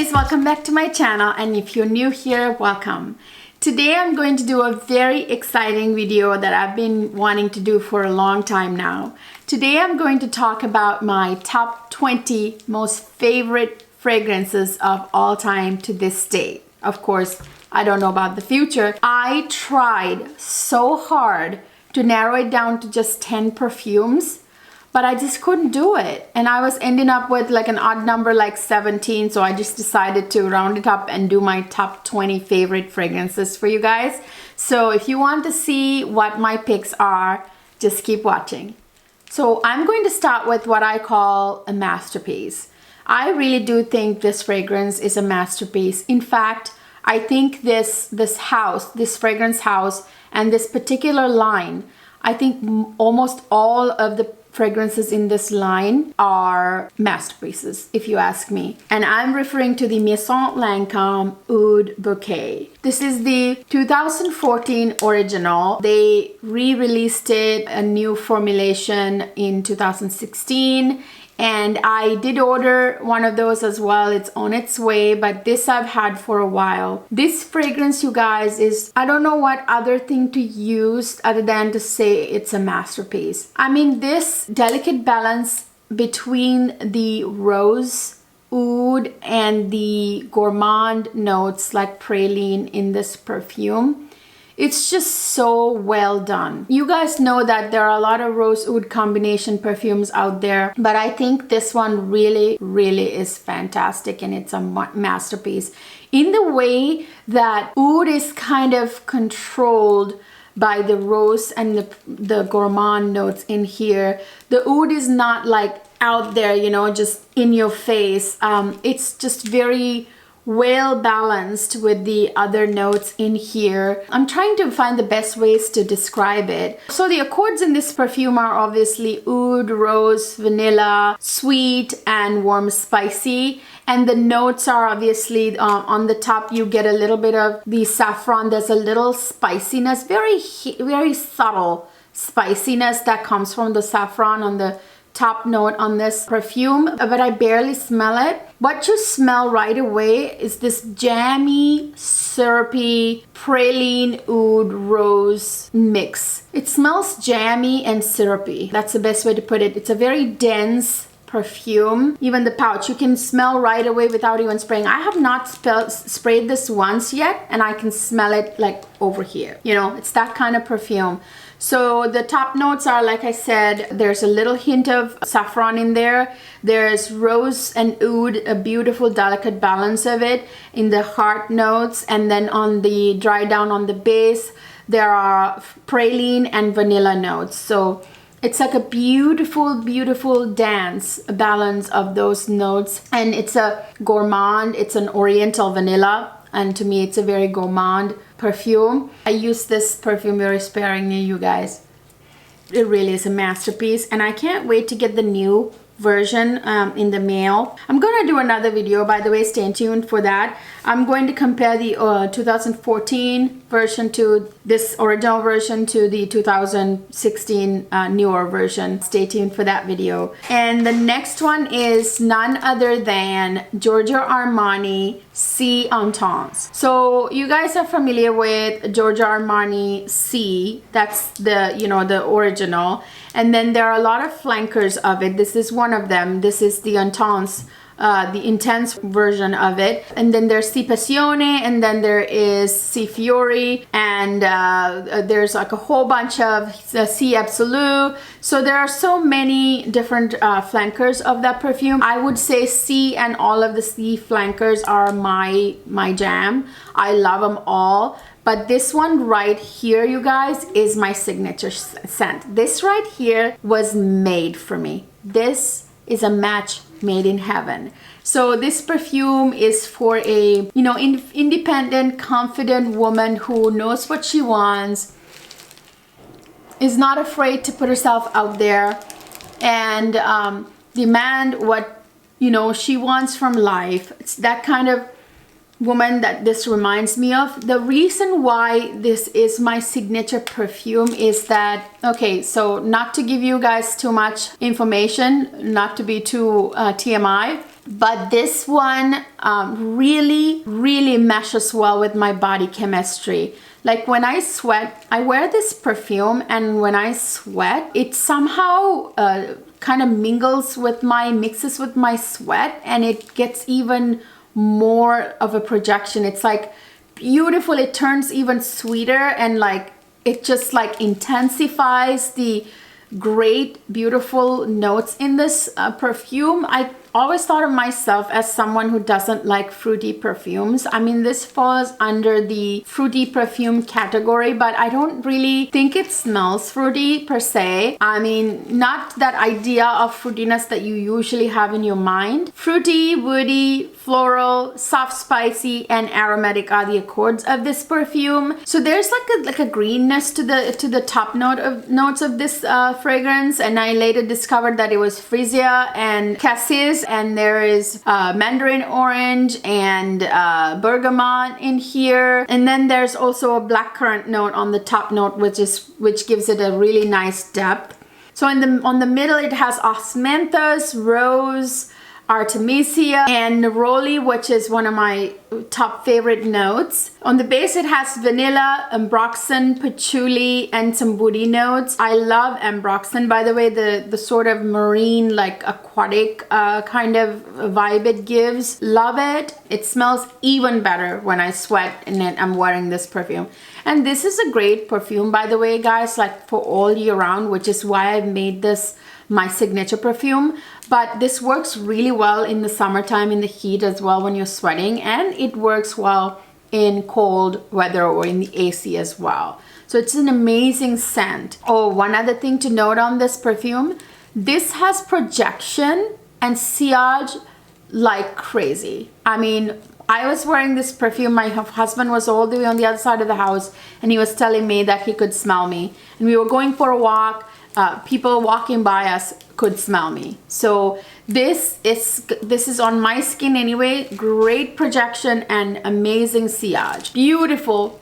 lovelies, welcome back to my channel, and if you're new here, welcome. Today I'm going to do a very exciting video that I've been wanting to do for a long time now. Today I'm going to talk about my top 20 most favorite fragrances of all time to this day. Of course, I don't know about the future. I tried so hard to narrow it down to just 10 perfumes, but I just couldn't do it. And I was ending up with like an odd number like 17, so I just decided to round it up and do my top 20 favorite fragrances for you guys. So if you want to see what my picks are, just keep watching. So I'm going to start with what I call a masterpiece. I really do think this fragrance is a masterpiece. In fact, I think this fragrance house and this particular line, I think almost all of the fragrances in this line are masterpieces, if you ask me. And I'm referring to the Maison LANCôME Oud Bouquet. This is the 2014 original. They re-released it, a new formulation in 2016. And I did order one of those as well. It's on its way, but this I've had for a while. This fragrance, you guys, is, I don't know what other thing to use other than to say it's a masterpiece. I mean, this delicate balance between the rose, oud, and the gourmand notes like praline in this perfume, it's just so well done. You guys know that there are a lot of rose oud combination perfumes out there, but I think this one really is fantastic, and it's a masterpiece in the way that oud is kind of controlled by the rose and the gourmand notes in here. The oud is not like out there, you know, just in your face. It's just very well balanced with the other notes in here. I'm trying to find the best ways to describe it. So the accords in this perfume are obviously oud, rose, vanilla, sweet, and warm spicy. And the notes are obviously on the top you get a little bit of the saffron. There's a little spiciness, very subtle spiciness that comes from the saffron on the top note on this perfume, but I barely smell it. What you smell right away is this jammy, syrupy, praline, oud, rose mix. It smells jammy and syrupy. That's the best way to put it. It's a very dense perfume. Even the pouch, you can smell right away without even spraying. I have not sprayed this once yet, and I can smell it like over here. You know, it's that kind of perfume. So the top notes are, like I said, there's a little hint of saffron in there. There's rose and oud, a beautiful delicate balance of it in the heart notes. And then on the dry down on the base, there are praline and vanilla notes. So it's like a beautiful dance balance of those notes. And it's a gourmand, it's an oriental vanilla. And to me, it's a very gourmand perfume. I use this perfume very sparingly, you guys. It really is a masterpiece, and I can't wait to get the new version in the mail. I'm gonna do another video, by the way, stay tuned for that. I'm going to compare the 2014 version to this original version to the 2016 newer version. Stay tuned for that video. And the next one is none other than Giorgio Armani C EDT. So you guys are familiar with Giorgio Armani C. That's the, you know, the original. And then there are a lot of flankers of it. This is one of them. This is the Intense, the intense version of it. And then there's C Passione, and then there is C Fiori, and there's like a whole bunch of C Absolu. So there are so many different flankers of that perfume. I would say C and all of the C flankers are my jam. I love them all. But this one right here, you guys, is my signature scent. This right here was made for me. This is a match made in heaven. So this perfume is for a, you know, independent, confident woman who knows what she wants, is not afraid to put herself out there and demand what, you know, she wants from life. It's that kind of woman that this reminds me of. The reason why this is my signature perfume is that, okay, so not to give you guys too much information, not to be too TMI, but this one really meshes well with my body chemistry. Like when I sweat, I wear this perfume, and when I sweat, it somehow kind of mixes with my sweat, and it gets even more of a projection. It's like beautiful. It turns even sweeter, and like it just like intensifies the great beautiful notes in this perfume. I always thought of myself as someone who doesn't like fruity perfumes. I mean, this falls under the fruity perfume category, but I don't really think it smells fruity per se. I mean, not that idea of fruitiness that you usually have in your mind. Fruity, woody, floral, soft, spicy, and aromatic are the accords of this perfume. So there's like a greenness to the top notes of this fragrance, and I later discovered that it was freesia and cassis, and there is mandarin orange and bergamot in here, and then there's also a blackcurrant note on the top note, which gives it a really nice depth. So on the middle it has osmanthus, rose, artemisia, and neroli, which is one of my top favorite notes. On the base it has vanilla, ambroxan, patchouli, and some woody notes. I love ambroxan, by the way, the sort of marine, like aquatic kind of vibe it gives. Love it. It smells even better when I sweat and then I'm wearing this perfume. And this is a great perfume, by the way, guys, like for all year round, which is why I made this my signature perfume. But this works really well in the summertime, in the heat as well, when you're sweating, and it works well in cold weather or in the AC as well. So it's an amazing scent. Oh, one other thing to note on this perfume, this has projection and sillage like crazy. I mean, I was wearing this perfume, my husband was all the way on the other side of the house, and he was telling me that he could smell me. And we were going for a walk, people walking by us could smell me. So this is on my skin anyway. Great projection and amazing sillage. Beautiful.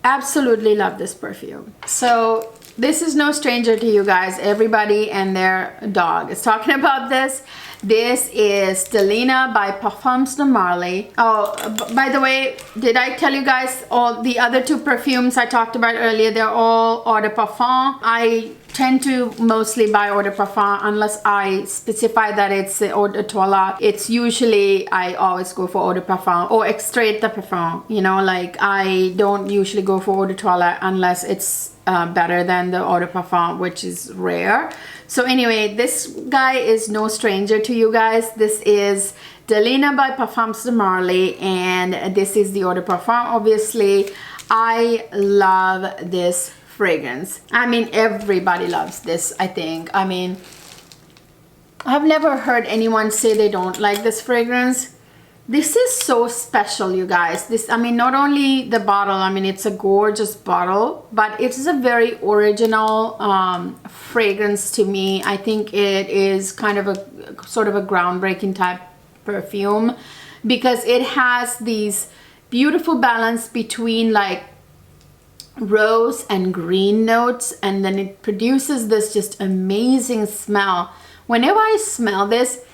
Absolutely love this perfume. So this is no stranger to you guys. Everybody and their dog is talking about this. This is DELINA by Parfums de Marly. Oh, by the way, did I tell you guys all the other two perfumes I talked about earlier? They're all eau de parfum. I tend to mostly buy eau de parfum unless I specify that it's eau de toilette. It's usually, I always go for eau de parfum or extrait de parfum. You know, like I don't usually go for eau de toilette unless it's better than the eau de parfum, which is rare. So anyway, this guy is no stranger to you guys. This is DELINA by Parfums de Marly, and this is the eau de parfum, obviously. I love this fragrance. I mean, everybody loves this, I think. I mean, I've never heard anyone say they don't like this fragrance. This is so special, you guys. This, I mean, not only the bottle, I mean, it's a gorgeous bottle, but it's a very original fragrance to me. I think it is kind of a sort of a groundbreaking type perfume because it has these beautiful balance between like rose and green notes, and then it produces this just amazing smell. Whenever I smell this,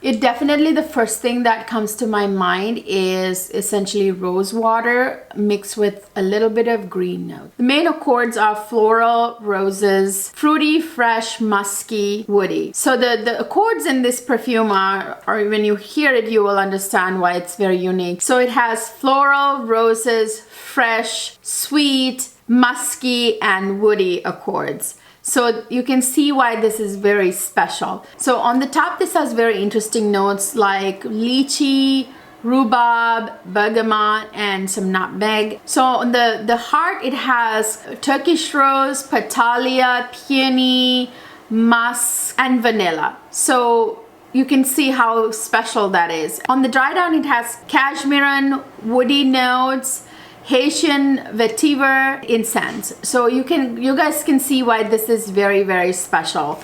it definitely, the first thing that comes to my mind is essentially rose water mixed with a little bit of green note. The main accords are floral, roses, fruity, fresh, musky, woody. So the accords in this perfume are when you hear it, you will understand why it's very unique. So it has floral, roses, fresh, sweet, musky, and woody accords. So you can see why this is very special. So on the top, this has very interesting notes like lychee, rhubarb, bergamot, and some nutmeg. So on the heart, it has Turkish rose, Patalia, peony, musk, and vanilla. So you can see how special that is. On the dry down, it has cashmere, woody notes, Haitian vetiver, incense. So you guys can see why this is very, very special.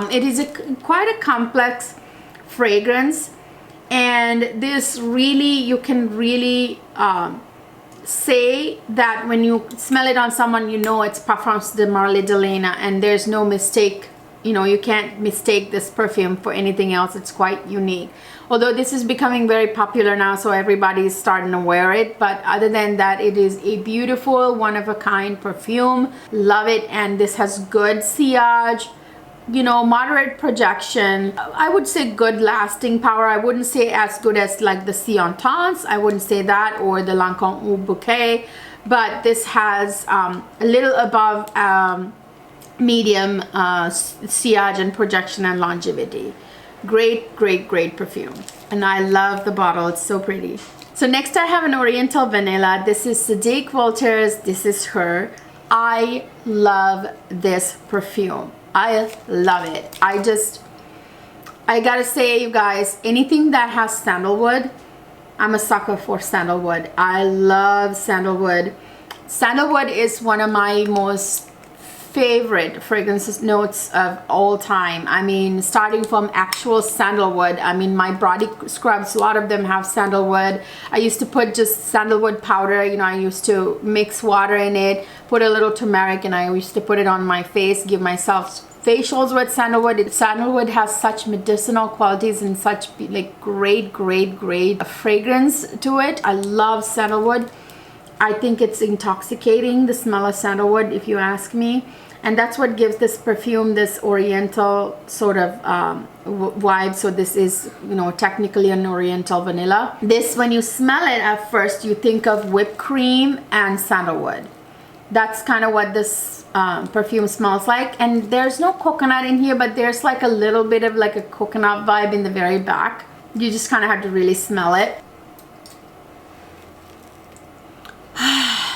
It is quite a complex fragrance, and this really, you can really say that when you smell it on someone, you know it's Parfums de Marly DELINA, and there's no mistake you know, you can't mistake this perfume for anything else. It's quite unique. Although this is becoming very popular now, so everybody's starting to wear it. But other than that, it is a beautiful, one-of-a-kind perfume. Love it. And this has good sillage, you know, moderate projection. I would say good lasting power. I wouldn't say as good as like the CeylonCleo. I wouldn't say that, or the LANCôME Bouquet. But this has a little above medium sillage and projection and longevity. Great, great, great perfume. And I love the bottle. It's so pretty. So next I have an Oriental Vanilla. This is ZADIG Voltaire's. This is her. I love this perfume. I love it. I gotta say, you guys, anything that has sandalwood, I'm a sucker for sandalwood. I love sandalwood. Sandalwood is one of my most favorite fragrances notes of all time. I mean, starting from actual sandalwood. I mean, my body scrubs, a lot of them have sandalwood. I used to put just sandalwood powder, you know, I used to mix water in it, put a little turmeric, and I used to put it on my face, give myself facials with sandalwood. Sandalwood has such medicinal qualities and such like great fragrance to it. I love sandalwood. I think it's intoxicating, the smell of sandalwood, if you ask me. And that's what gives this perfume this oriental sort of vibe. So this is, you know, technically an Oriental Vanilla. This, when you smell it at first, you think of whipped cream and sandalwood. That's kind of what this perfume smells like. And there's no coconut in here, but there's like a little bit of like a coconut vibe in the very back. You just kind of have to really smell it.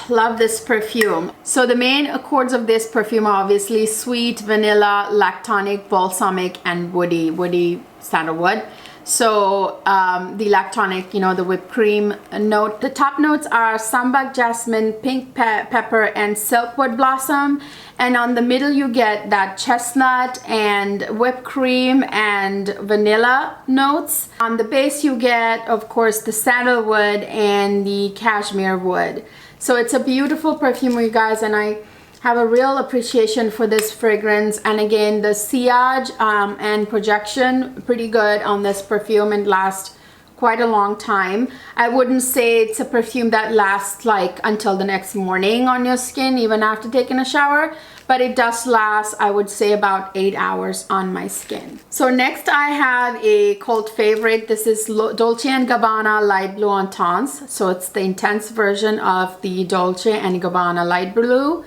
Love this perfume. So the main accords of this perfume are obviously sweet, vanilla, lactonic, balsamic, and woody sandalwood. So the lactonic, you know, the whipped cream note. The top notes are sambac, jasmine, pink pepper, and silkwood blossom. And on the middle you get that chestnut and whipped cream and vanilla notes. On the base you get, of course, the sandalwood and the cashmere wood. So it's a beautiful perfume, you guys, and I have a real appreciation for this fragrance. And again, the sillage and projection, pretty good on this perfume and lasts quite a long time. I wouldn't say it's a perfume that lasts like until the next morning on your skin, even after taking a shower, but it does last, I would say, about 8 hours on my skin. So next I have a cult favorite. This is Dolce&Gabbana Light Blue Intense. So it's the intense version of the Dolce&Gabbana Light Blue.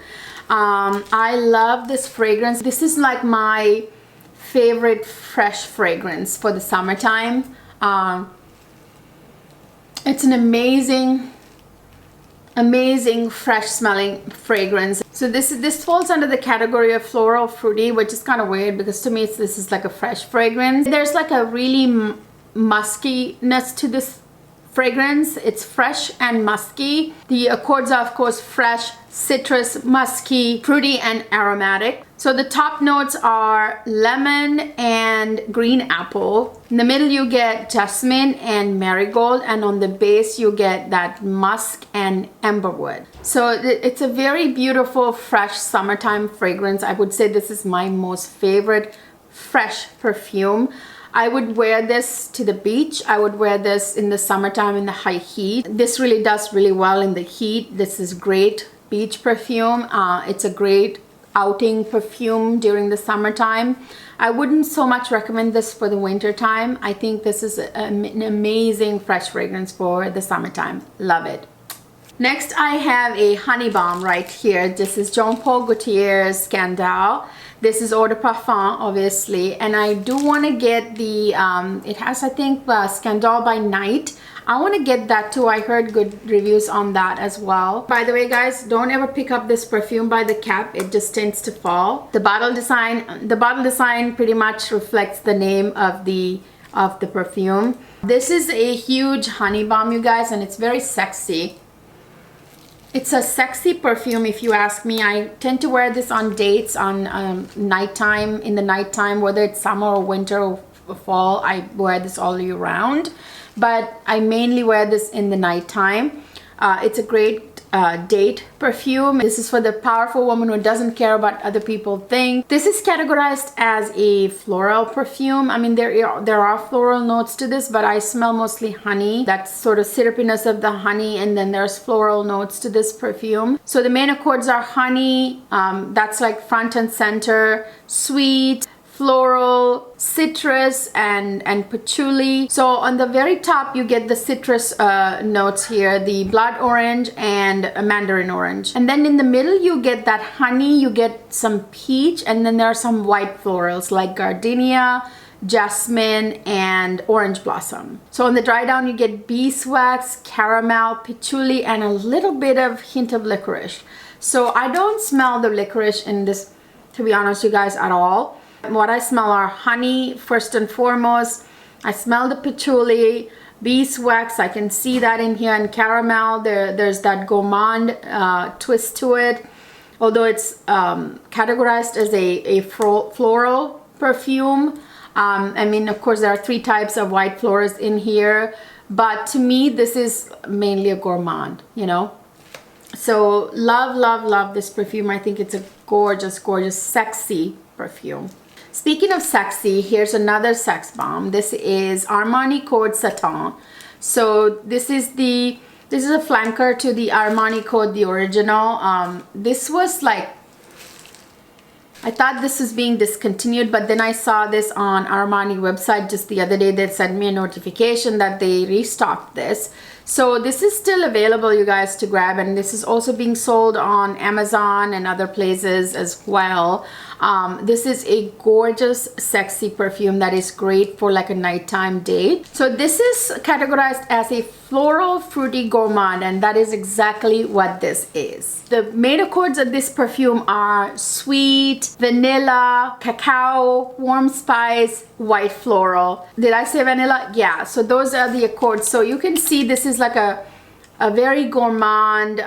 I love this fragrance. This is like my favorite fresh fragrance for the summertime. It's an amazing fresh smelling fragrance. So this falls under the category of floral fruity, which is kind of weird because to me this is like a fresh fragrance. There's like a really muskiness to this fragrance. It's fresh and musky. The accords are, of course, fresh, citrus, musky, fruity, and aromatic. So the top notes are lemon and green apple. In the middle you get jasmine and marigold, and on the base you get that musk and amberwood. So it's a very beautiful fresh summertime fragrance. I would say this is my most favorite fresh perfume. I would wear this to the beach. I would wear this in the summertime in the high heat. This really does really well in the heat. This is great beach perfume. It's a great outing perfume during the summertime. I wouldn't so much recommend this for the winter time. I think this is an amazing fresh fragrance for the summertime. Love it. Next I have a honey bomb right here. This is Jean Paul Gaultier's Scandale. This is Eau de Parfum, obviously, and I do want to get the it has, I think, Scandale by Night. I want to get that too. I heard good reviews on that as well. By the way, guys, don't ever pick up this perfume by the cap. It just tends to fall. The bottle design pretty much reflects the name of the perfume. This is a huge honey bomb, you guys, and it's very sexy. It's a sexy perfume, if you ask me. I tend to wear this on dates, on nighttime, in the nighttime, whether it's summer or winter or fall. I wear this all year round, but I mainly wear this in the nighttime. It's a great date perfume. This is for the powerful woman who doesn't care what other people think. This is categorized as a floral perfume. I mean, there are floral notes to this, but I smell mostly honey. That sort of syrupiness of the honey, and then there's floral notes to this perfume. So the main accords are honey, that's like front and center, sweet, floral, citrus, and patchouli. So on the very top you get the citrus notes here, the blood orange and mandarin orange, and then in the middle you get that honey, you get some peach, and then there are some white florals like gardenia, jasmine, and orange blossom. So on the dry down you get beeswax, caramel, patchouli, and a little bit of hint of licorice. So I don't smell the licorice in this, to be honest you guys, at all. What I smell are honey first and foremost. I smell the patchouli, beeswax, I can see that in here, and caramel. There's that gourmand twist to it, although it's categorized as a floral perfume. I mean, of course there are 3 types of white florals in here, but to me this is mainly a gourmand, you know. So love this perfume. I think it's a gorgeous sexy perfume. Speaking of sexy, here's another sex bomb. This is Armani Cords Satin. So this is a flanker to the Armani Code, the original. This was like, I thought this was being discontinued, but then I saw this on Armani website just the other day. They sent me a notification that they restocked this. So this is still available, you guys, to grab, and this is also being sold on Amazon and other places as well. This is a gorgeous, sexy perfume that is great for like a nighttime date. So this is categorized as a floral fruity gourmand, and that is exactly what this is. The main accords of this perfume are sweet, vanilla, cacao, warm spice, white floral. Did I say vanilla? Yeah, so those are the accords. So you can see this is like a very gourmand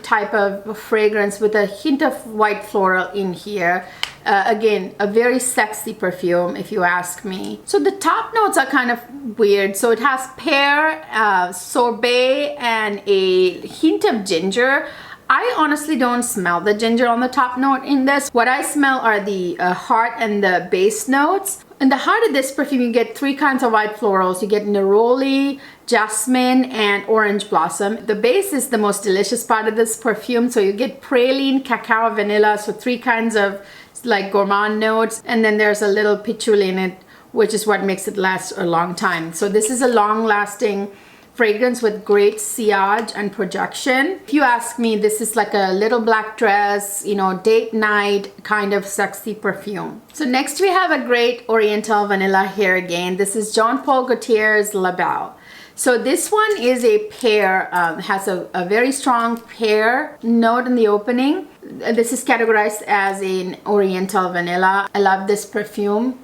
type of fragrance with a hint of white floral in here. Again, a very sexy perfume if you ask me. So the top notes are kind of weird. So it has pear, sorbet, and a hint of ginger. I honestly don't smell the ginger on the top note in this. What I smell are the heart and the base notes. In the heart of this perfume, you get 3 kinds of white florals. You get neroli, jasmine, and orange blossom. The base is the most delicious part of this perfume. So you get praline, cacao, vanilla. So 3 kinds of like gourmand notes. And then there's a little patchouli in it, which is what makes it last a long time. So this is a long-lasting fragrance with great sillage and projection. If you ask me, this is like a little black dress, you know, date night kind of sexy perfume. So next we have a great oriental vanilla here again. This is Jean Paul Gaultier's La Belle. So this one is a pear, has a very strong pear note in the opening. This is categorized as an oriental vanilla. I love this perfume.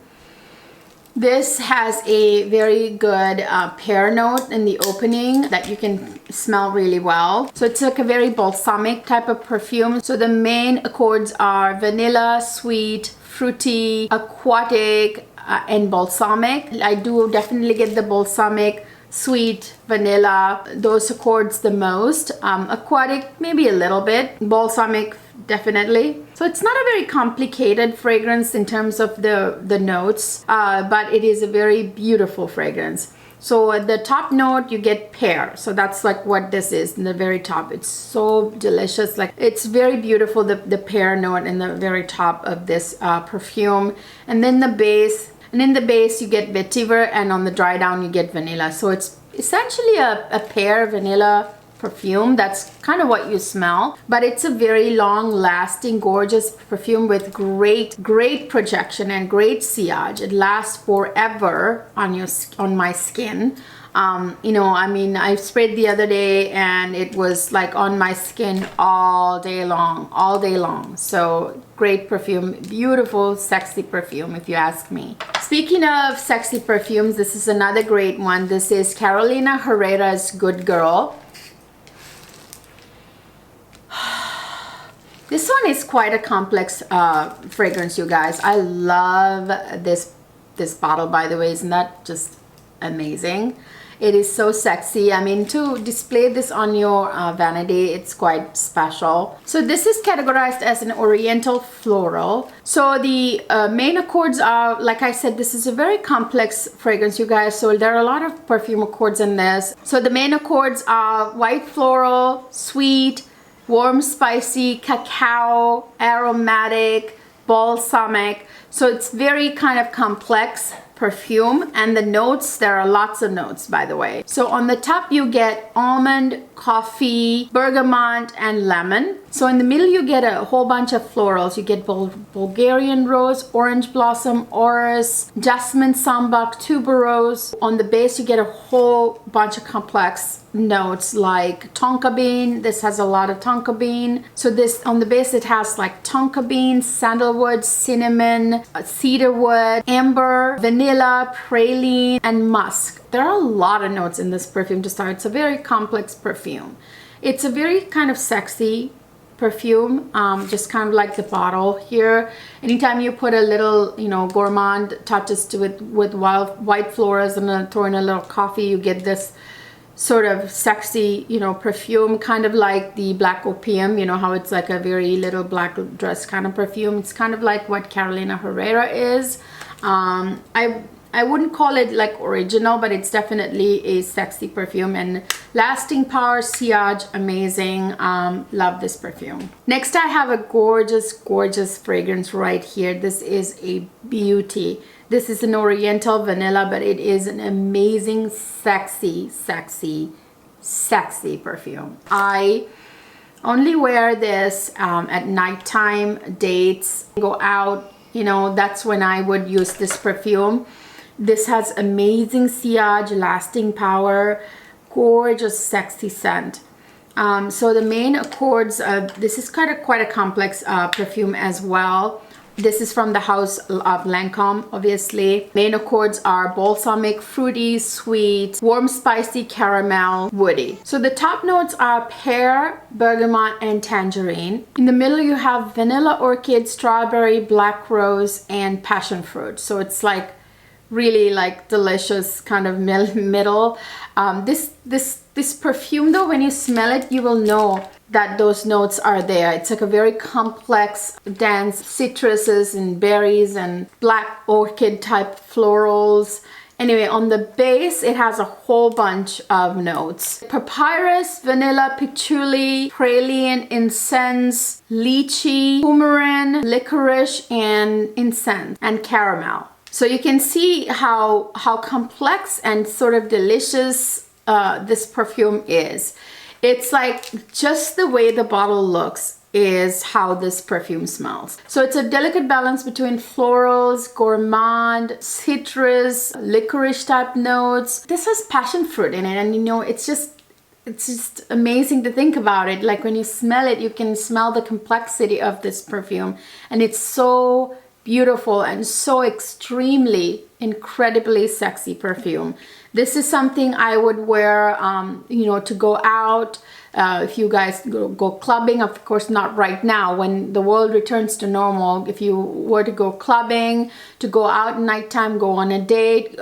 This has a very good pear note in the opening that you can smell really well. So it's like a very balsamic type of perfume. So the main accords are vanilla, sweet, fruity, aquatic, and balsamic. I do definitely get the balsamic, sweet, vanilla, those accords the most. Aquatic, maybe a little bit. Balsamic, definitely. So it's not a very complicated fragrance in terms of the notes, but it is a very beautiful fragrance. So at the top note, you get pear. So that's like what this is in the very top. It's so delicious. Like, it's very beautiful, the pear note in the very top of this perfume. And then the base, and in the base you get vetiver, and on the dry down you get vanilla. So it's essentially a pear vanilla perfume. That's kind of what you smell, but it's a very long lasting, gorgeous perfume with great projection and great sillage. It lasts forever on my skin. You know, I mean, I sprayed the other day and it was like on my skin all day long. So great perfume, beautiful, sexy perfume if you ask me. Speaking of sexy perfumes, this is another great one. This is Carolina Herrera's Good Girl. This one is quite a complex fragrance, you guys. I love this bottle, by the way. Isn't that just amazing? It is so sexy. I mean, to display this on your vanity, it's quite special. So this is categorized as an oriental floral. So the main accords are, like I said, this is a very complex fragrance, you guys. So there are a lot of perfume accords in this. So the main accords are white floral, sweet, warm spicy, cacao, aromatic, balsamic. So it's very kind of complex perfume, and the notes, there are lots of notes, by the way. So on the top you get almond, coffee, bergamot, and lemon. So in the middle you get a whole bunch of florals. You get Bulgarian rose, orange blossom, orris, jasmine, sambac, tuberose. On the base you get a whole bunch of complex notes like tonka bean. This has a lot of tonka bean. So this on the base it has like tonka bean, sandalwood, cinnamon, cedarwood, amber, vanilla, praline, and musk. There are a lot of notes in this perfume to start. It's a very complex perfume. It's a very kind of sexy perfume, just kind of like the bottle here. Anytime you put a little, you know, gourmand touches to it with white florals and then throw in a little coffee, you get this sort of sexy, you know, perfume, kind of like the Black Opium, you know, how it's like a very little black dress kind of perfume. It's kind of like what Carolina Herrera is. I wouldn't call it like original, but it's definitely a sexy perfume. And lasting power, sillage, amazing. Love this perfume. Next I have a gorgeous fragrance right here. This is a beauty. This is an oriental vanilla, but it is an amazing, sexy perfume. I only wear this at nighttime, dates, go out, you know, that's when I would use this perfume. This has amazing sillage, lasting power, gorgeous, sexy scent. So the main accords, this is quite a complex perfume as well. This is from the house of LANCôME, obviously. Main accords are balsamic, fruity, sweet, warm, spicy, caramel, woody. So the top notes are pear, bergamot, and tangerine. In the middle you have vanilla, orchid, strawberry, black rose, and passion fruit. So it's like really like delicious kind of middle. This perfume though, when you smell it, you will know that those notes are there. It's like a very complex, dense citruses and berries and black orchid type florals. Anyway, on the base, it has a whole bunch of notes. Papyrus, vanilla, patchouli, praline, incense, lychee, coumarin, licorice, and incense, and caramel. So you can see how complex and sort of delicious this perfume is. It's like just the way the bottle looks is how this perfume smells. So it's a delicate balance between florals, gourmand, citrus, licorice type notes. This has passion fruit in it, and you know, it's just amazing to think about it. Like when you smell it, you can smell the complexity of this perfume, and it's so beautiful and so extremely, incredibly sexy perfume. This is something I would wear, you know, to go out. If you guys go clubbing, of course not right now, when the world returns to normal. If you were to go clubbing, to go out nighttime, go on a date,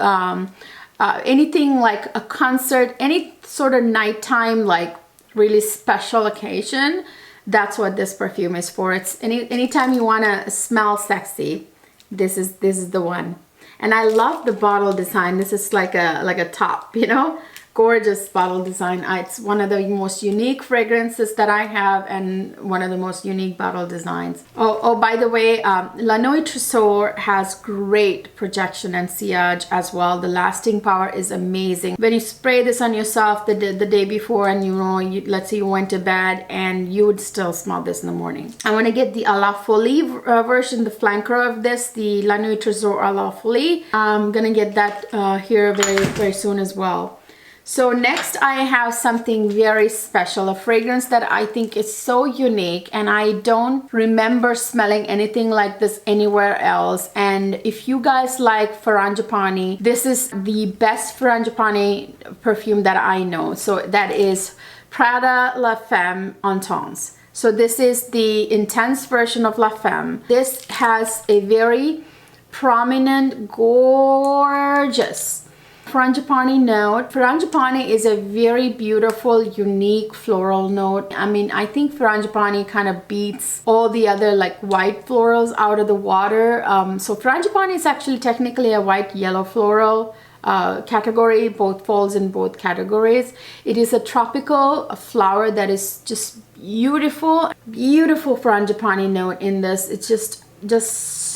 anything like a concert, any sort of nighttime, like really special occasion, that's what this perfume is for. It's anytime you want to smell sexy, this is the one. And I love the bottle design. This is like a top, you know, gorgeous bottle design. It's one of the most unique fragrances that I have, and one of the most unique bottle designs. Oh, by the way, La Nuit Tresor has great projection and sillage as well. The lasting power is amazing. When you spray this on yourself the day before, and you know, let's say you went to bed, and you would still smell this in the morning. I want to get the A La Folie version, the flanker of this, the La Nuit Tresor A La Folie. I'm gonna get that here very soon as well. So next I have something very special, a fragrance that I think is so unique, and I don't remember smelling anything like this anywhere else. And if you guys like Frangipani, this is the best Frangipani perfume that I know. So that is Prada La Femme Intense. So this is the intense version of La Femme. This has a very prominent, gorgeous frangipani note. Frangipani is a very beautiful, unique floral note. I mean, I think frangipani kind of beats all the other like white florals out of the water. So frangipani is actually technically a white yellow floral category, both falls in both categories. It is a tropical flower that is just beautiful, beautiful frangipani note in this. It's just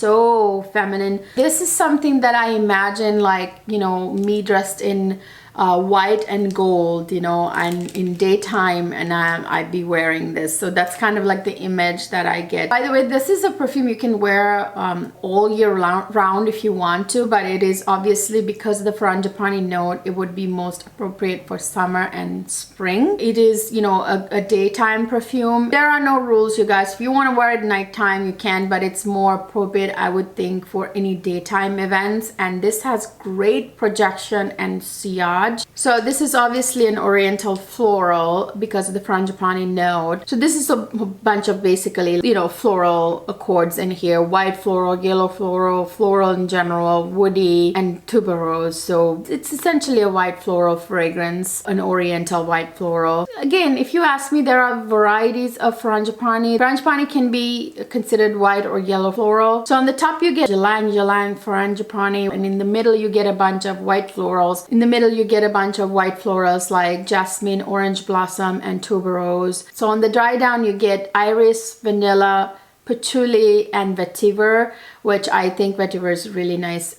so feminine. This is something that I imagine, like, you know, me dressed in white and gold, you know, and in daytime, and I'd be wearing this. So that's kind of like the image that I get. By the way, this is a perfume you can wear all year round if you want to, but it is obviously, because of the frangipani note, it would be most appropriate for summer and spring. It is, you know, a daytime perfume. There are no rules, you guys. If you want to wear it at nighttime, you can, but it's more appropriate, I would think, for any daytime events. And this has great projection and sillage. So this is obviously an oriental floral because of the frangipani note. So this is a bunch of basically, you know, floral accords in here: white floral, yellow floral, floral in general, woody, and tuberose. So it's essentially a white floral fragrance, an oriental white floral. Again, if you ask me, there are varieties of frangipani. Frangipani can be considered white or yellow floral. So on the top you get ylang frangipani, and in the middle you get a bunch of white florals. In the middle you get a bunch of white florals like jasmine, orange blossom, and tuberose. So on the dry down you get iris, vanilla, patchouli, and vetiver, which I think vetiver is really nice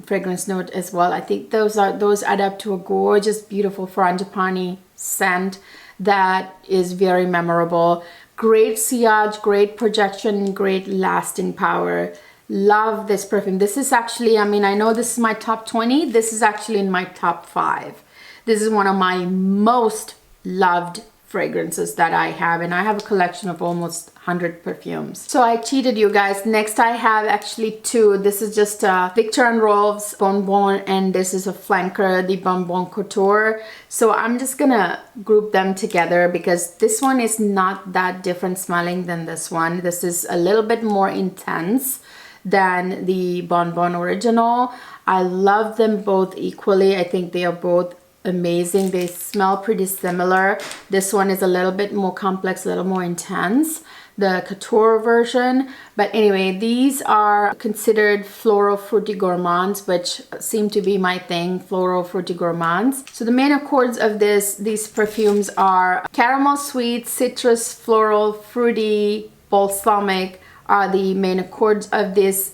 fragrance note as well. I think those add up to a gorgeous, beautiful frangipani scent that is very memorable. Great sillage, great projection, great lasting power. Love this perfume. This is actually, I mean, I know this is my top 20. This is actually in my top 5. This is one of my most loved fragrances that I have, and I have a collection of almost 100 perfumes. So I cheated, you guys. Next I have actually 2. This is just Viktor and Rolf's Bonbon, and this is a flanker, the Bonbon Couture. So I'm just gonna group them together because this one is not that different smelling than this one. This is a little bit more intense than the Bonbon original. I love them both equally. I think they are both amazing. They smell pretty similar. This one is a little bit more complex, a little more intense, the Couture version. But anyway, these are considered floral fruity gourmands, which seem to be my thing, floral fruity gourmands. So the main accords of these perfumes are caramel sweet, citrus, floral, fruity, balsamic, are the main accords of these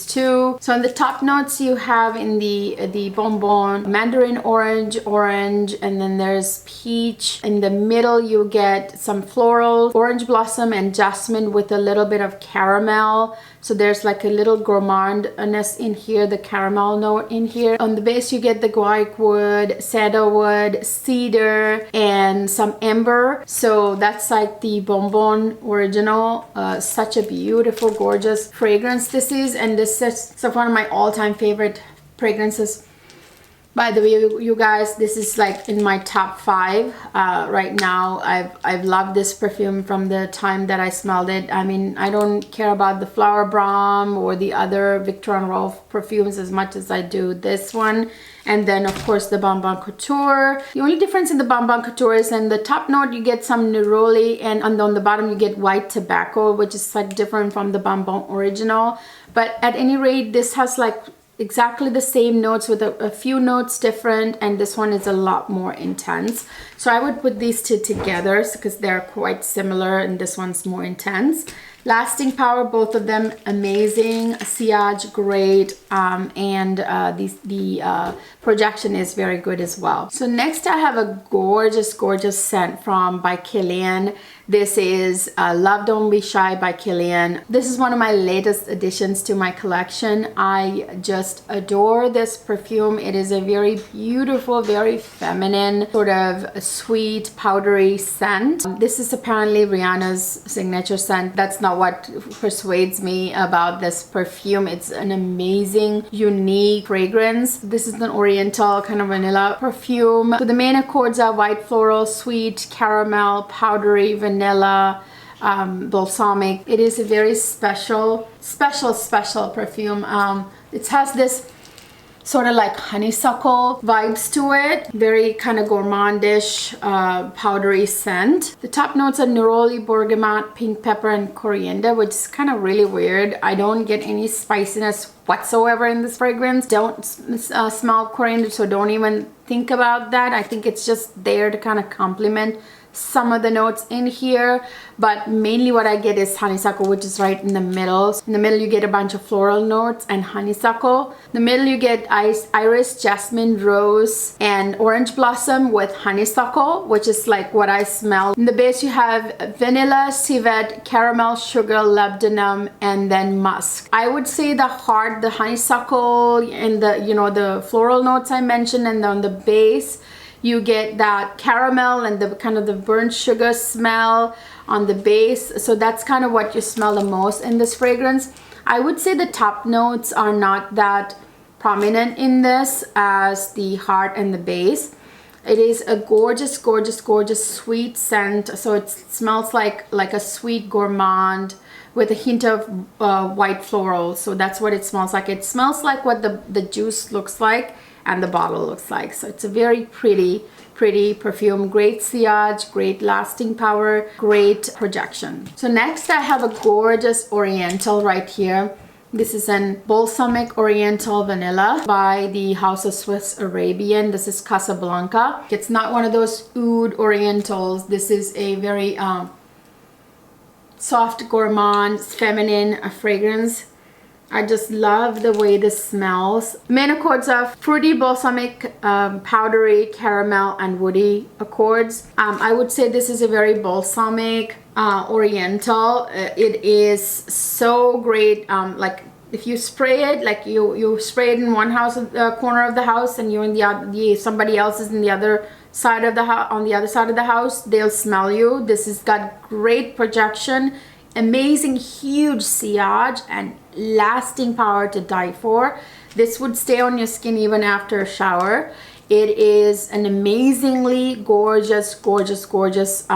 two. So in the top notes you have in the Bonbon mandarin orange, and then there's peach. In the middle you get some floral, orange blossom, and jasmine with a little bit of caramel. So there's like a little gourmandness in here, the caramel note in here. On the base you get the guaiac wood, sandalwood, cedar, and some amber. So that's like the Bonbon original. Such a beautiful, gorgeous fragrance this is, and this is one of my all-time favorite fragrances. By the way, you guys, this is like in my top 5 right now. I've loved this perfume from the time that I smelled it. I mean, I don't care about the Flower Bomb or the other Viktor and Rolf perfumes as much as I do this one. And then of course the Bonbon Couture. The only difference in the Bonbon Couture is in the top note you get some neroli, and on the bottom you get white tobacco, which is like different from the Bonbon original. But at any rate, this has like exactly the same notes with a few notes different, and this one is a lot more intense. So I would put these two together because they're quite similar, and this one's more intense. Lasting power, both of them amazing. Sillage, great, and the projection is very good as well. So next I have a gorgeous, gorgeous scent by KILIAN. This is Love Don't Be Shy by KILIAN. This is one of my latest additions to my collection. I just adore this perfume. It is a very beautiful, very feminine, sort of sweet, powdery scent. This is apparently Rihanna's signature scent. That's not what persuades me about this perfume. It's an amazing, unique fragrance. This is an oriental kind of vanilla perfume. So the main accords are white floral, sweet, caramel, powdery, vanilla, balsamic. It is a very special perfume. It has this sort of like honeysuckle vibes to it. Very kind of gourmandish, powdery scent. The top notes are neroli, bergamot, pink pepper, and coriander, which is kind of really weird. I don't get any spiciness whatsoever in this fragrance. Don't smell coriander, so don't even think about that. I think it's just there to kind of complement some of the notes in here, but mainly what I get is honeysuckle, which is right in the middle. In the middle you get a bunch of floral notes and honeysuckle. In the middle you get iris, jasmine, rose, and orange blossom with honeysuckle, which is like what I smell. In the base you have vanilla, civet, caramel, sugar, labdanum, and then musk. I would say the heart, the honeysuckle, and the, you know, the floral notes I mentioned, and on the base you get that caramel and the kind of the burnt sugar smell on the base. So that's kind of what you smell the most in this fragrance. I would say the top notes are not that prominent in this as the heart and the base. It is a gorgeous, gorgeous, gorgeous sweet scent. So it smells like a sweet gourmand with a hint of white floral. So that's what it smells like. It smells like what the juice looks like and the bottle looks like. So it's a very pretty perfume. Great sillage, great lasting power, great projection. So next I have a gorgeous oriental right here. This is an balsamic oriental vanilla by the House of Swiss Arabian. This is Casablanca. It's not one of those oud orientals. This is a very soft gourmand, feminine fragrance. I just love the way this smells. Main accords are fruity, balsamic, powdery, caramel, and woody accords. I would say this is a very balsamic oriental. It is so great. Like if you spray it, like you spray it in one house, corner of the house, and you're in the other, somebody else is in the other side of the house, on the other side of the house, they'll smell you. This has got great projection, amazing huge sillage, and lasting power to die for. This would stay on your skin even after a shower. It is an amazingly gorgeous, gorgeous, gorgeous,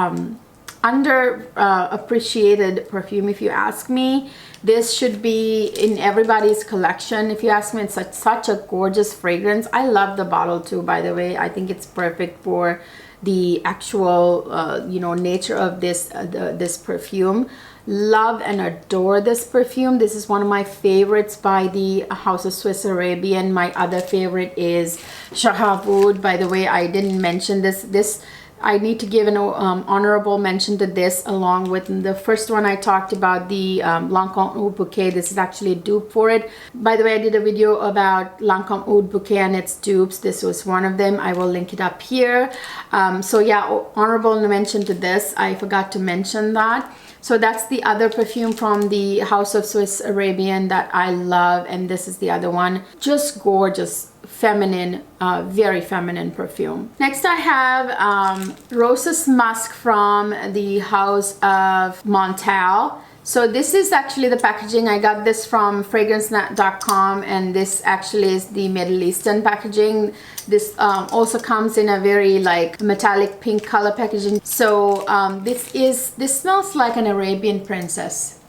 under appreciated perfume, if you ask me. This should be in everybody's collection, if you ask me. It's such a gorgeous fragrance. I love the bottle too, by the way. I think it's perfect for the actual you know, nature of this this perfume. Love and adore this perfume. This is one of my favorites by the House of Swiss Arabian. My other favorite is SHAGHAF. By the way, I didn't mention this. I need to give an honorable mention to this, along with the first one I talked about, the LANCôME Oud Bouquet. This is actually a dupe for it. By the way, I did a video about LANCôME Oud Bouquet and its dupes. This was one of them. I will link it up here. So yeah, honorable mention to this. I forgot to mention that. So that's the other perfume from the House of Swiss Arabian that I love, and this is the other one. Just gorgeous, feminine, very feminine perfume. Next I have Roses Musk from the House of Montale. So this is actually the packaging. I got this from fragrance.com, and this actually is the Middle Eastern packaging. This also comes in a very like metallic pink color packaging. So this smells like an Arabian princess.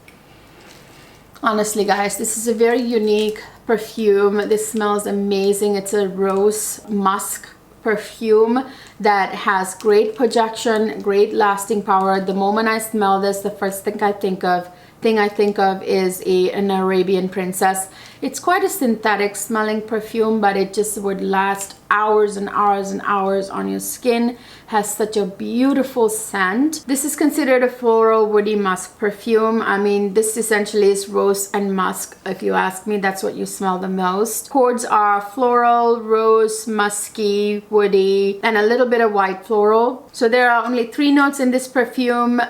Honestly guys, this is a very unique perfume. This smells amazing. It's a rose musk perfume that has great projection, great lasting power. The moment I smell this, the first thing I think of is an Arabian princess. It's quite a synthetic smelling perfume, but it just would last hours and hours and hours on your skin. Has such a beautiful scent. This is considered a floral woody musk perfume. I mean, this essentially is rose and musk. If you ask me, that's what you smell the most. Chords are floral, rose, musky, woody, and a little bit of white floral. So there are only 3 notes in this perfume: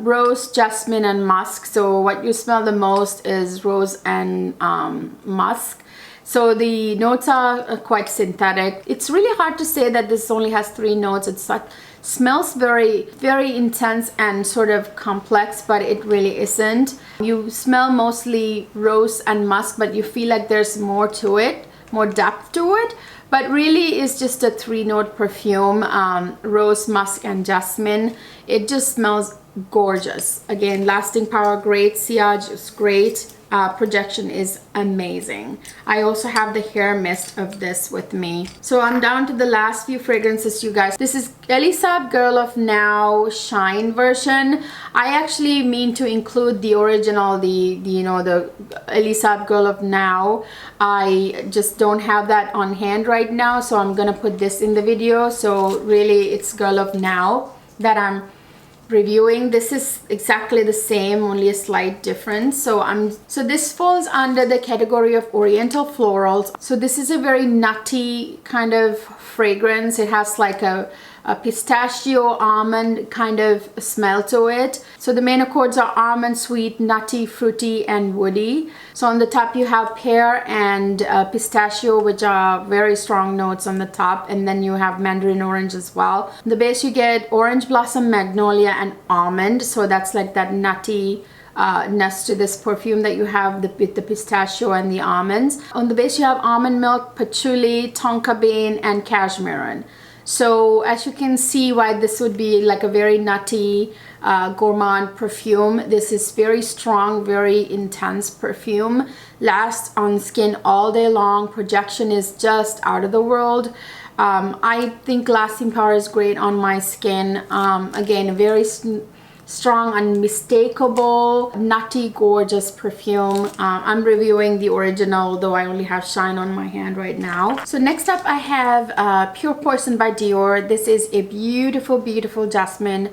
rose, jasmine, and musk. So what you smell the most is rose and musk. So the notes are quite synthetic. It's really hard to say that this only has 3 notes. It smells very, very intense and sort of complex, but it really isn't. You smell mostly rose and musk, but you feel like there's more to it, more depth to it. But really it's just a 3-note perfume, rose, musk, and jasmine. It just smells gorgeous. Again, lasting power, great. Sillage is great. projection is amazing. I also have the hair mist of this with me. So I'm down to the last few fragrances, you guys. This is SAAB Girl of Now Shine version. I actually mean to include the original, the SAAB Girl of Now. I just don't have that on hand right now, so I'm gonna put this in the video. So really it's Girl of Now that I'm reviewing. This is exactly the same, only a slight difference. So this falls under the category of oriental florals. So this is a very nutty kind of fragrance. It has like a pistachio almond kind of smell to it. So the main accords are almond, sweet, nutty, fruity, and woody. So on the top you have pear and pistachio, which are very strong notes on the top, and then you have mandarin orange as well. On the base you get orange blossom, magnolia, and almond. So that's like that nutty ness to this perfume that you have with the pistachio and the almonds. On the base you have almond milk, patchouli, tonka bean, and cashmere. So as you can see why this would be like a very nutty gourmand perfume. This is very strong, very intense perfume. Lasts on skin all day long. Projection is just out of the world. I think lasting power is great on my skin. Again, a very strong, unmistakable, nutty, gorgeous perfume. I'm reviewing the original, though I only have Shine on my hand right now. So next up I have Pure Poison by Dior. This is a beautiful, beautiful jasmine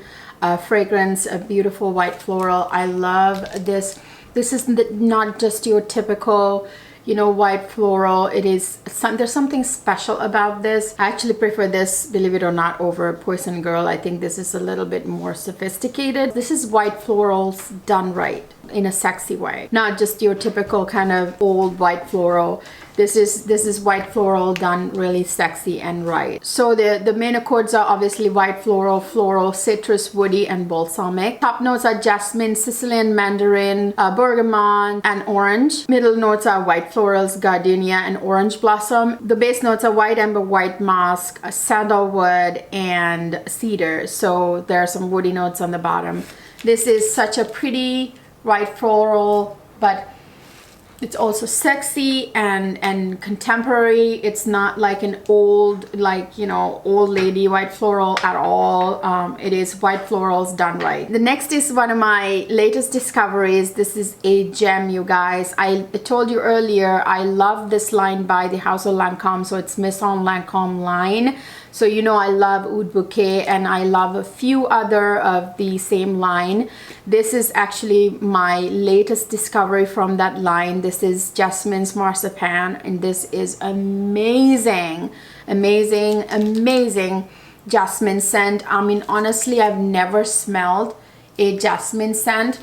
fragrance, a beautiful white floral. I love this. This is not just your typical, you know, white floral. It is there's something special about this. I actually prefer this, believe it or not, over Poison Girl. I think this is a little bit more sophisticated. This is white florals done right in a sexy way, not just your typical kind of old white floral. This is white floral done really sexy and right. So the main accords are obviously white floral, citrus, woody, and balsamic. Top notes are jasmine, Sicilian mandarin, bergamot, and orange. Middle notes are white florals, gardenia, and orange blossom. The base notes are white amber, white musk, sandalwood, and cedar. So there are some woody notes on the bottom. This is such a pretty white floral, but it's also sexy and contemporary. It's not like an old, like, you know, old lady white floral at all. It is white florals done right. The next is one of my latest discoveries. This is a gem, you guys. I told you earlier, I love this line by the House of Lancôme. So it's Maison Lancôme line. So you know I love Oud Bouquet, and I love a few other of the same line. This is actually my latest discovery from that line. This is Jasmine's Marzipan, and this is amazing, amazing, amazing jasmine scent. I mean, honestly, I've never smelled a jasmine scent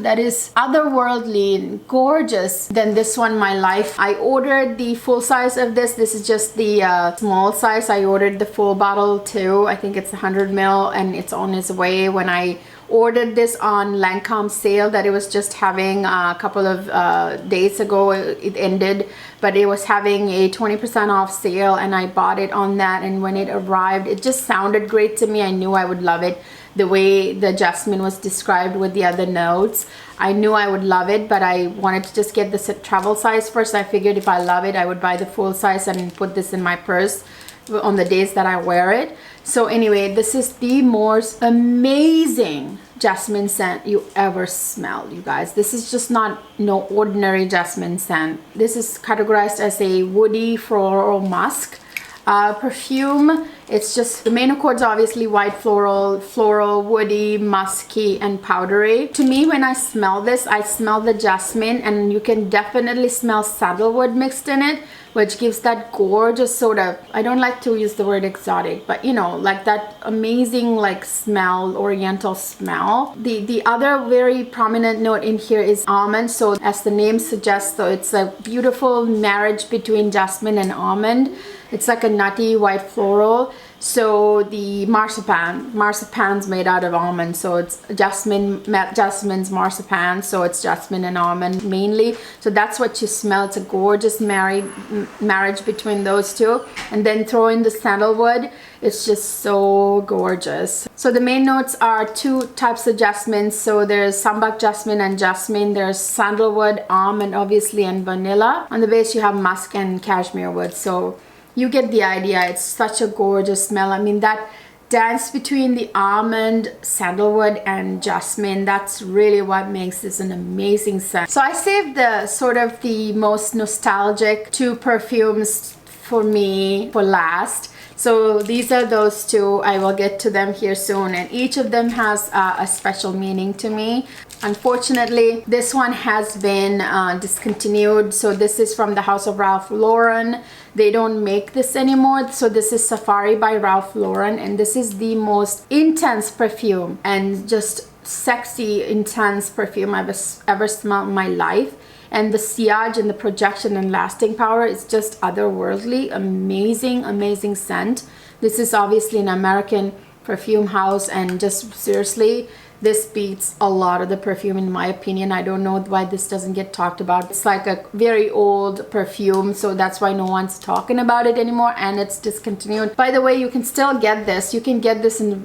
that is otherworldly and gorgeous than this one in my life. I ordered the full size of this. This is just the small size. I ordered the full bottle too. I think it's 100 ml, and it's on its way. When I ordered this on Lancôme sale that it was just having a couple of days ago, it ended, but it was having a 20% off sale, and I bought it on that. And when it arrived, it just sounded great to me. I knew I would love it. The way the jasmine was described with the other notes, I knew I would love it, but I wanted to just get this travel size first. I figured if I love it, I would buy the full size and put this in my purse on the days that I wear it. So anyway, this is the most amazing jasmine scent you ever smelled, you guys. This is just not no ordinary jasmine scent. This is categorized as a woody floral musk perfume. It's just the main accords are obviously white floral, woody, musky, and powdery. To me, when I smell this, I smell the jasmine, and you can definitely smell sandalwood mixed in it, which gives that gorgeous sort of, I don't like to use the word exotic, but you know, like that amazing like smell, oriental smell. The other very prominent note in here is almond. So as the name suggests, so it's a beautiful marriage between jasmine and almond. It's like a nutty white floral. So the marzipan's made out of almond, so it's jasmine's marzipan, so it's jasmine and almond mainly. So that's what you smell. It's a gorgeous marriage between those two. And then throw in the sandalwood. It's just so gorgeous. So the main notes are two types of jasmine. So there's sambac jasmine and jasmine. There's sandalwood, almond obviously, and vanilla. On the base you have musk and cashmere wood. So you get the idea. It's such a gorgeous smell. I mean, that dance between the almond, sandalwood, and jasmine, that's really what makes this an amazing scent. So I saved the sort of the most nostalgic two perfumes for me for last. So these are those two. I will get to them here soon, and each of them has a special meaning to me. Unfortunately, this one has been discontinued. So this is from the house of Ralph Lauren. They don't make this anymore. So this is Safari by Ralph Lauren, and this is the most intense perfume and just sexy, intense perfume I've ever smelled in my life. And the sillage and the projection and lasting power is just otherworldly. Amazing scent. This is obviously an American perfume house, and just seriously, this beats a lot of the perfume in my opinion. I don't know why this doesn't get talked about. It's like a very old perfume, so that's why no one's talking about it anymore, and it's discontinued. By the way, you can still get this. You can get this in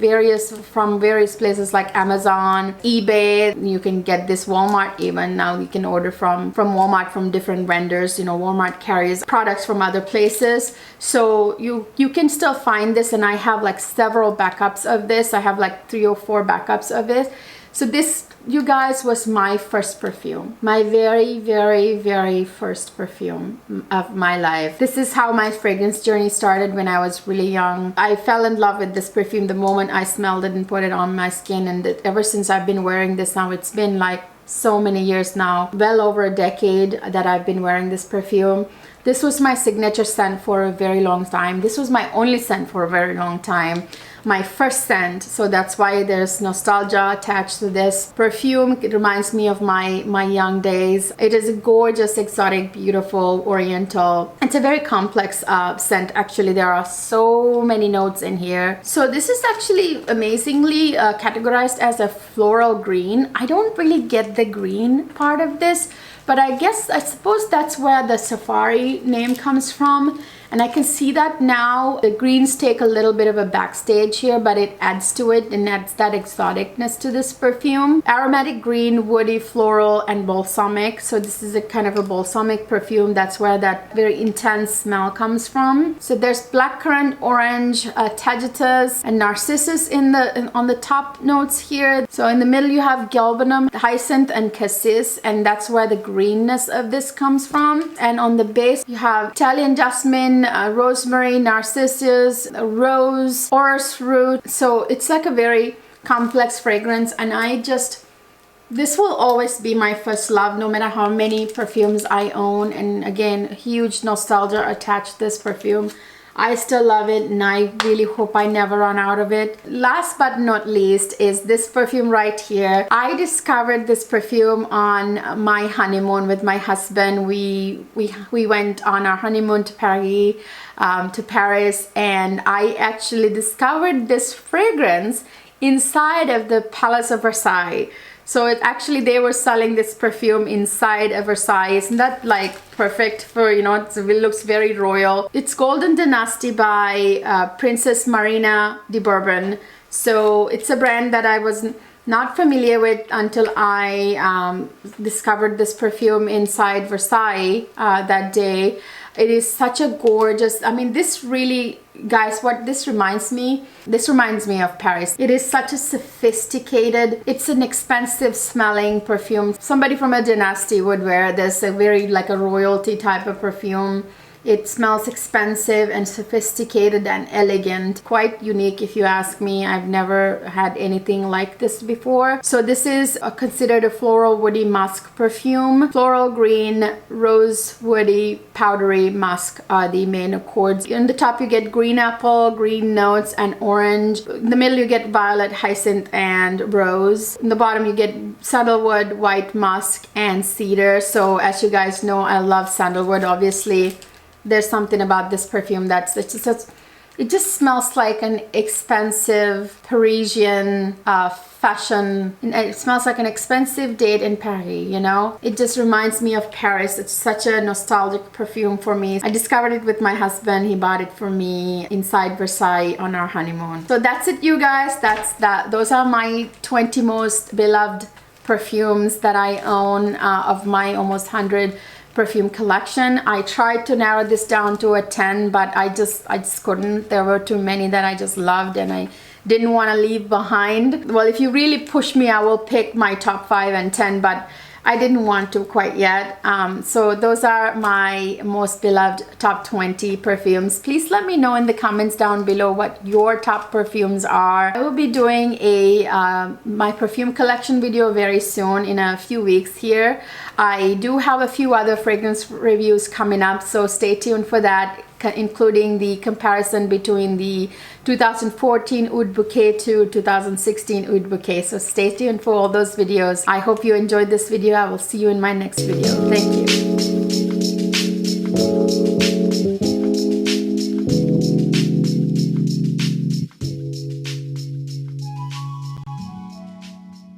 from various places like Amazon, eBay. You can get this Walmart even. Now you can order from Walmart, from different vendors. You know, Walmart carries products from other places. So you can still find this, and I have like several backups of this. I have like 3 or 4 backups of it. So this, you guys, was my first perfume. My very first perfume of my life. This is how my fragrance journey started when I was really young. I fell in love with this perfume the moment I smelled it and put it on my skin, and ever since I've been wearing this now. It's been like so many years now, well over a decade that I've been wearing this perfume. This was my signature scent for a very long time. This was my only scent for a very long time. My first scent, so that's why there's nostalgia attached to this perfume. It reminds me of my young days. It is a gorgeous, exotic, beautiful, oriental. It's a very complex scent. Actually, there are so many notes in here. So this is actually amazingly categorized as a floral green. I don't really get the green part of this, but I suppose that's where the Safari name comes from. And I can see that now the greens take a little bit of a backstage here, but it adds to it and adds that exoticness to this perfume. Aromatic green, woody, floral, and balsamic. So this is a kind of a balsamic perfume. That's where that very intense smell comes from. So there's blackcurrant, orange, tagetes, and narcissus on the top notes here. So in the middle you have galbanum, hyacinth, and cassis, and that's where the greenness of this comes from. And on the base you have Italian jasmine, rosemary, narcissus, rose, orris root. So it's like a very complex fragrance, and this will always be my first love, no matter how many perfumes I own. And again, huge nostalgia attached to this perfume. I still love it, and I really hope I never run out of it. Last but not least is this perfume right here. I discovered this perfume on my honeymoon with my husband. We went on our honeymoon to Paris, and I actually discovered this fragrance inside of the Palace of Versailles. So they were selling this perfume inside a Versailles. Isn't that like perfect for, you know, it looks very royal. It's Golden Dynasty by Princess Marina de Bourbon. So it's a brand that I was not familiar with until I discovered this perfume inside Versailles that day. It is such a gorgeous, I mean, this really, guys, what this reminds me of Paris. It is such a sophisticated, it's an expensive smelling perfume. Somebody from a dynasty would wear this, a very like a royalty type of perfume. It smells expensive and sophisticated and elegant. Quite unique if you ask me. I've never had anything like this before. So this is considered a floral woody musk perfume. Floral green, rose woody, powdery musk are the main accords. In the top you get green apple, green notes, and orange. In the middle you get violet, hyacinth, and rose. In the bottom you get sandalwood, white musk, and cedar. So as you guys know, I love sandalwood. Obviously there's something about this perfume it's It just smells like an expensive Parisian fashion. It smells like an expensive date in Paris, you know? It just reminds me of Paris. It's such a nostalgic perfume for me. I discovered it with my husband. He bought it for me inside Versailles on our honeymoon. So that's it, you guys. Those are my 20 most beloved perfumes that I own of my almost 100 perfume collection. I tried to narrow this down to a 10, but I just couldn't. There were too many that I just loved and I didn't want to leave behind. Well, if you really push me, I will pick my top 5 and 10, but I didn't want to quite yet. So those are my most beloved top 20 perfumes. Please let me know in the comments down below what your top perfumes are. I will be doing my perfume collection video very soon, in a few weeks here. I do have a few other fragrance reviews coming up, so stay tuned for that, including the comparison between the 2014 Oud Bouquet to 2016 Oud Bouquet. So stay tuned for all those videos. I hope you enjoyed this video. I will see you in my next video. Thank you.